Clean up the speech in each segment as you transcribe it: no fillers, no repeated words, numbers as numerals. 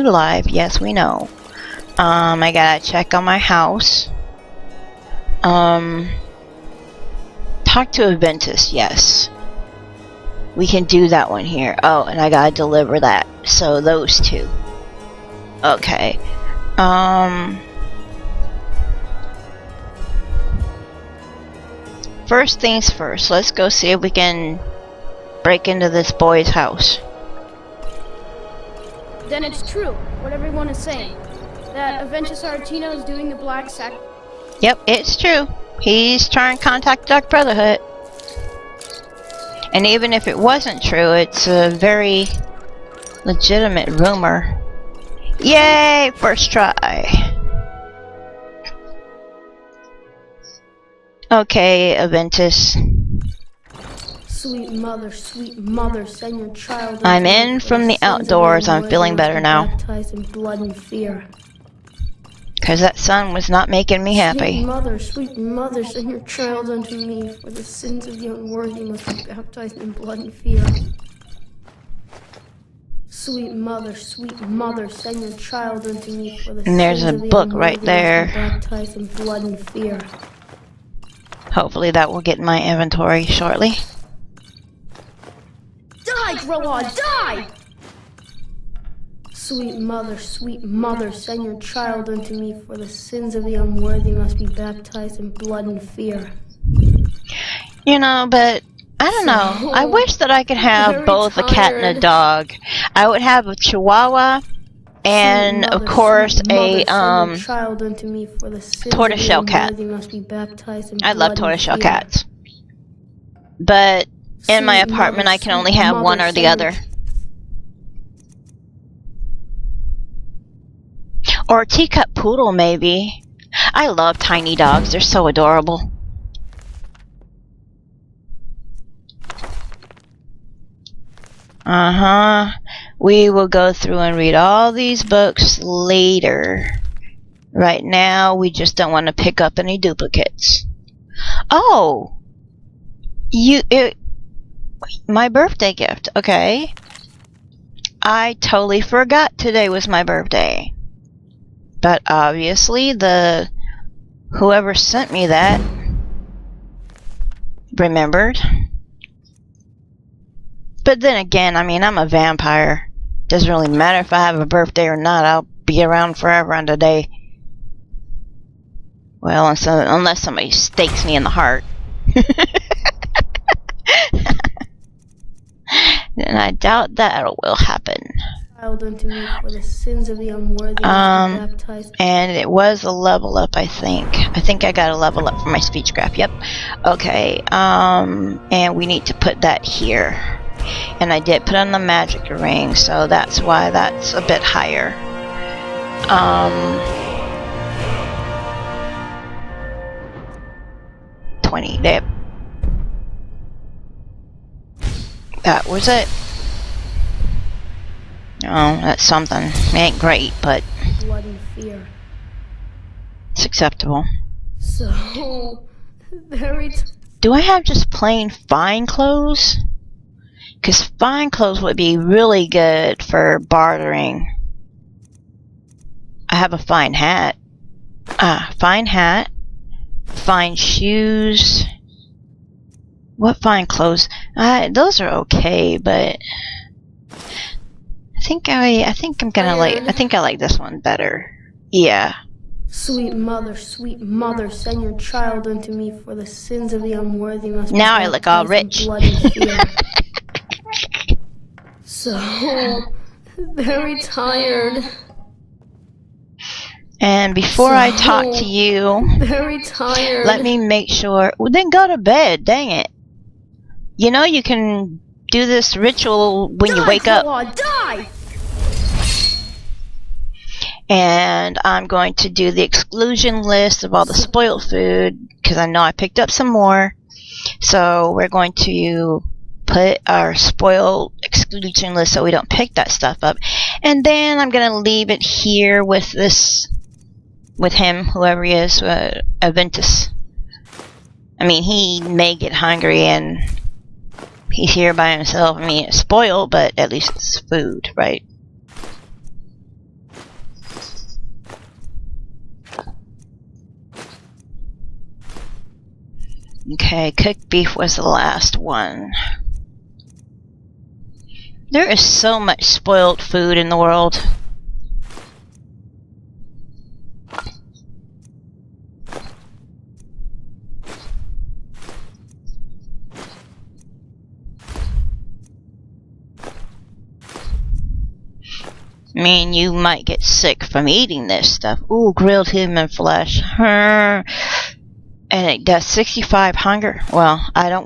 live, yes, we know. I gotta check on my house. Talk to Aventus, yes. We can do that one here. Oh, and I gotta deliver that. So those two. Okay. First things first, let's go see if we can break into this boy's house. Then it's true, what everyone is saying. That Aventus Aretino is doing the Black Sac. Yep, it's true. He's trying to contact Dark Brotherhood. And even if it wasn't true, it's a very legitimate rumor. Yay! First try. Okay, Aventus. Sweet mother, send your child. I'm in from the outdoors. I'm feeling better now. Baptized in blood and fear. Because that sun was not making me happy. Sweet mother, send your child unto me, for the sins of the unworthy must be baptized in blood and fear. Sweet mother, send your child unto me, for the and there's sins a of the book unworthy right there. must be baptized in blood and fear. Hopefully that will get in my inventory shortly. Die, Groa, die! Sweet mother, send your child unto me, for the sins of the unworthy must be baptized in blood and fear. You know, but I don't know. I wish that I could have both a cat and a dog. I would have a Chihuahua and, of course, a tortoiseshell cat. I love tortoiseshell cats. But in my apartment, I can only have one or the other. Or a teacup poodle, maybe. I love tiny dogs. They're so adorable. We will go through and read all these books later. Right now, we just don't want to pick up any duplicates. Oh! My birthday gift. Okay. I totally forgot today was my birthday. But obviously, whoever sent me that remembered. But then again, I mean, I'm a vampire. Doesn't really matter if I have a birthday or not. I'll be around forever and a day. Well, unless somebody stakes me in the heart. And I doubt that will happen. Unto me for the sins of the unworthy and it was a level up, I think. I think I got a level up for my speechcraft. Yep. Okay. And we need to put that here. And I did put on the magic ring, so that's why that's a bit higher. 20. Yep. That was it. Oh, that's something. It ain't great, but blood and fear. It's acceptable. So very. Do I have just plain fine clothes? Because fine clothes would be really good for bartering. I have a fine hat. Fine hat. Fine shoes. What fine clothes? Those are okay, but I think I like this one better. Yeah. Sweet mother, send your child unto me, for the sins of the unworthy must be now I look all rich. So very tired. And before I talk to you, very tired. Let me make sure. Well, then go to bed. Dang it! You know you can do this ritual when you wake up. Die! And I'm going to do the exclusion list of all the spoiled food, because I know I picked up some more. So we're going to put our spoiled exclusion list so we don't pick that stuff up. And then I'm going to leave it here with him, whoever he is, Aventus. I mean, he may get hungry and he's here by himself. I mean, it's spoiled, but at least it's food, right? Okay, cooked beef was the last one. There is so much spoiled food in the world. I mean, you might get sick from eating this stuff. Ooh, grilled human flesh. And it does 65 hunger. Well, I don't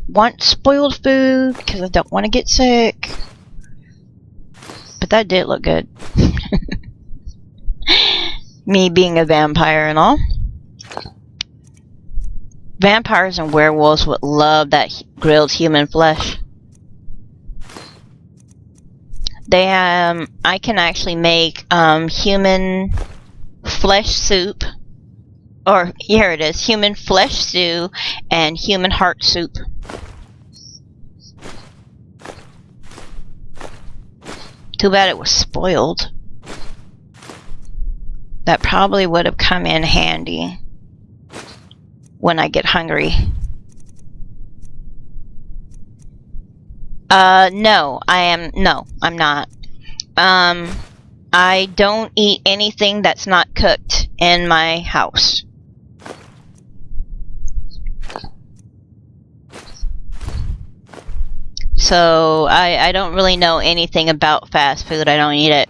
want spoiled food because I don't want to get sick. But that did look good. Me being a vampire and all. Vampires and werewolves would love that grilled human flesh. I can actually make human flesh soup, or here it is, human flesh stew and human heart soup. Too bad it was spoiled. That probably would have come in handy when I get hungry. No, I'm not. I don't eat anything that's not cooked in my house. So, I don't really know anything about fast food. I don't eat it.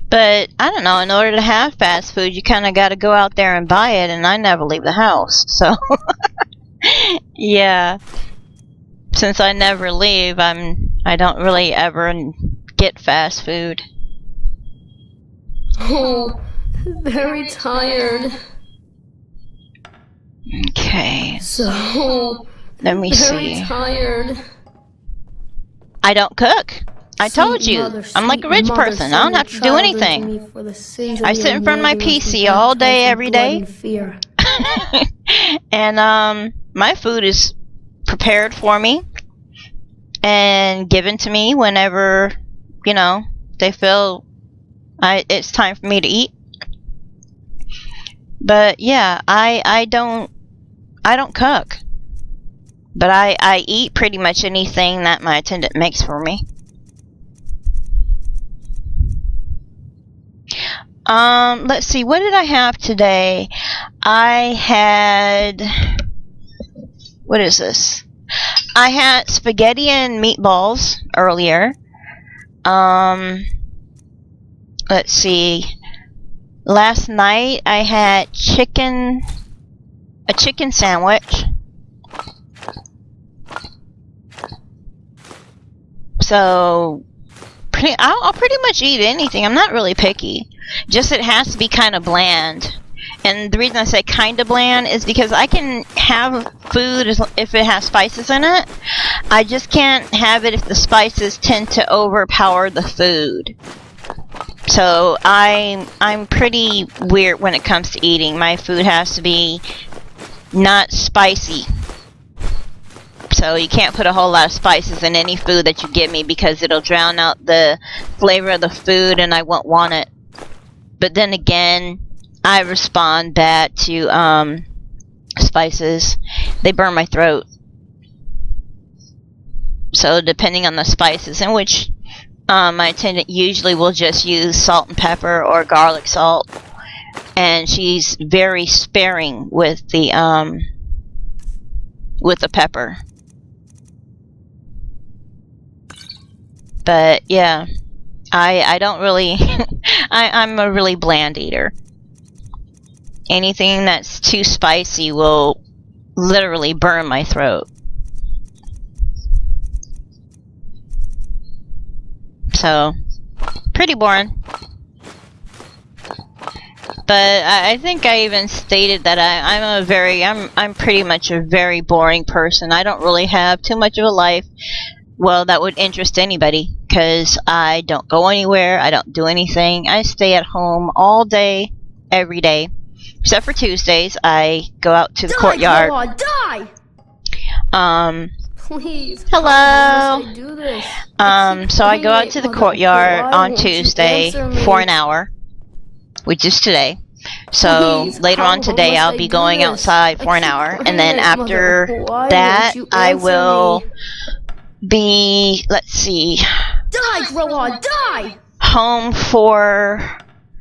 But, I don't know, in order to have fast food, you kind of got to go out there and buy it, and I never leave the house, so... Yeah. Since I never leave, I don't really ever get fast food. Oh, very tired. Okay. So... Let me very see. tired. I don't cook. I told you, I'm like a rich person. I don't have to do anything. I sit in front of my PC all day, every day. And my food is prepared for me and given to me whenever, you know, they feel it's time for me to eat. But yeah, I don't cook. But I eat pretty much anything that my attendant makes for me. Let's see, what did I have today? I had, what is this? I had spaghetti and meatballs earlier. Let's see. Last night I had a chicken sandwich. So, I'll pretty much eat anything. I'm not really picky. Just it has to be kind of bland. And the reason I say kind of bland is because I can have food if it has spices in it. I just can't have it if the spices tend to overpower the food. So I'm pretty weird when it comes to eating. My food has to be not spicy. So you can't put a whole lot of spices in any food that you give me because it'll drown out the flavor of the food and I won't want it. But then again, I respond bad to spices. They burn my throat. So depending on the spices, in which my attendant usually will just use salt and pepper or garlic salt. And she's very sparing with the pepper. But yeah, I don't really, I'm a really bland eater. Anything that's too spicy will literally burn my throat. So, pretty boring. But I think I even stated that I'm pretty much a very boring person. I don't really have too much of a life. Well, that would interest anybody, because I don't go anywhere. I don't do anything. I stay at home all day, every day. Except for Tuesdays, I go out to the courtyard. Die! Please. Hello. How must I do this? So I go out to the courtyard on Tuesday for an hour, which is today. So Please, later on how today, must I'll I be do going this? outside for an I hour, keep and then crying, after Mother. Why that, won't you I answer will me? be, let's see, Die, Grilla, die! home for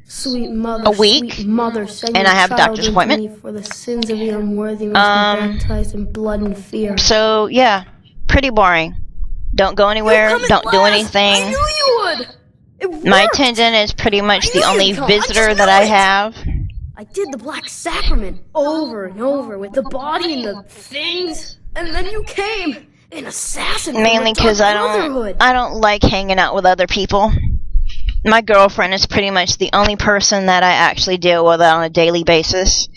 Sweet mother, a week, sweet mother, send and your I have a child doctor's unto appointment. me, for the sins of the unworthy must be baptized in blood and fear. So yeah, pretty boring. Don't go anywhere, don't do anything. I knew you would! It worked! My attendant is pretty much the only visitor that I have. I did the Black Sacrament over and over with the body and the things, and then you came, an assassin. Mainly because I don't like hanging out with other people. My girlfriend is pretty much the only person that I actually deal with on a daily basis,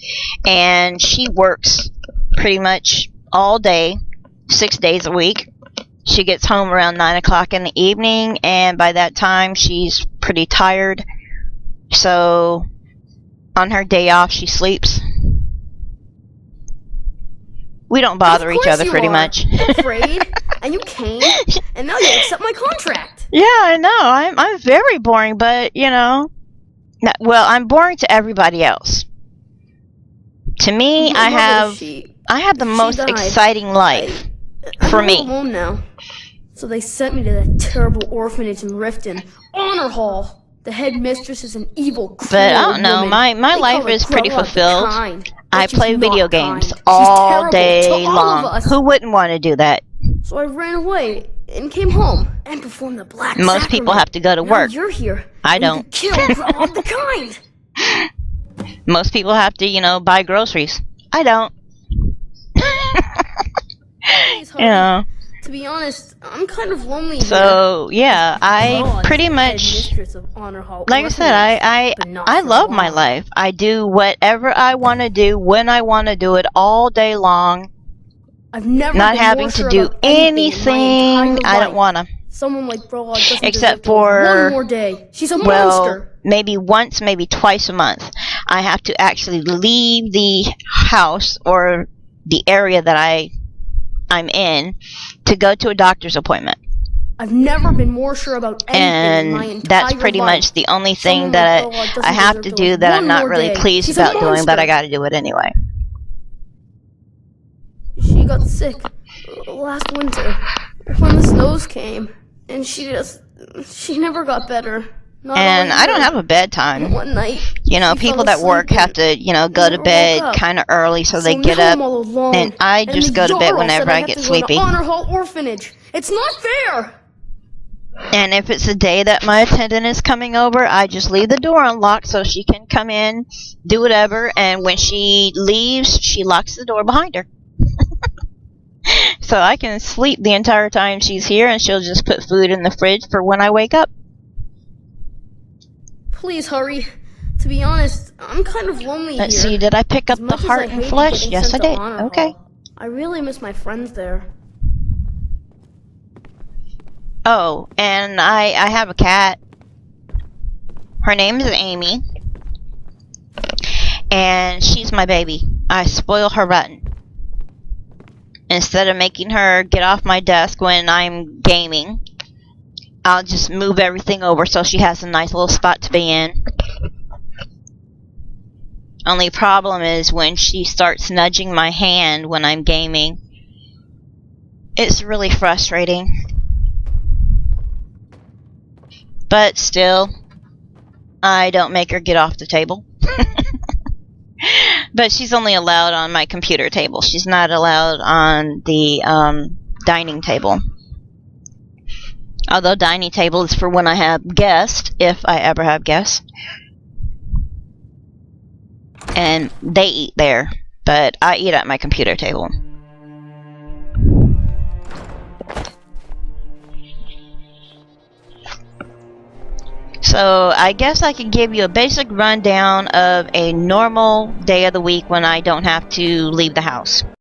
and she works pretty much all day, 6 days a week. She gets home around 9 o'clock in the evening, and by that time she's pretty tired. So on her day off, she sleeps. We don't bother each other pretty much. Afraid, and you came, and now you accept my contract. Yeah, I know. I'm very boring, but you know, well, I'm boring to everybody else. To me, I have the most exciting life for me. I'm alone now, so they sent me to that terrible orphanage in Riften, Honor Hall. The headmistress is an evil, cruel But I don't know. woman. My life is pretty fulfilled. I play video games all day long. Who wouldn't want to do that? So I ran away and came home and performed the Black Sacrament. Most people have to go to work. Now you're here. I don't. Kill all the kind. Most people have to, you know, buy groceries. I don't. Please, You know. To be honest, I'm kind of lonely So yeah, I pretty much, like I said, I love my life. I do whatever I want to do when I want to do it all day long. I've never not having to do anything I don't want to. Someone like Bro doesn't except for one more day. She's a monster. Maybe once, maybe twice a month, I have to actually leave the house or the area that I'm in to go to a doctor's appointment. I've never been more sure about anything in my entire And that's pretty life. much the only thing that I have to do that I'm not really pleased about doing, but I got to do it anyway. She got sick last winter when the snows came, and she never got better. And I don't have a bedtime. One night, you know, people that work have to, you know, go to bed kind of early so they get up. And I just go to bed whenever I get sleepy. Honor Hall Orphanage. It's not fair. And if it's a day that my attendant is coming over, I just leave the door unlocked so she can come in, do whatever, and when she leaves, she locks the door behind her. So I can sleep the entire time she's here, and she'll just put food in the fridge for when I wake up. Please hurry. To be honest, I'm kind of lonely Let's see, did I pick up the heart and flesh? Yes, I did. Okay. I really miss my friends there. Oh, and I have a cat. Her name is Amy. And she's my baby. I spoil her rotten. Instead of making her get off my desk when I'm gaming, I'll just move everything over so she has a nice little spot to be in. Only problem is when she starts nudging my hand when I'm gaming. It's really frustrating. But still, I don't make her get off the table. But she's only allowed on my computer table. She's not allowed on the dining table. Although dining table is for when I have guests, if I ever have guests. And they eat there, but I eat at my computer table. So I guess I could give you a basic rundown of a normal day of the week when I don't have to leave the house.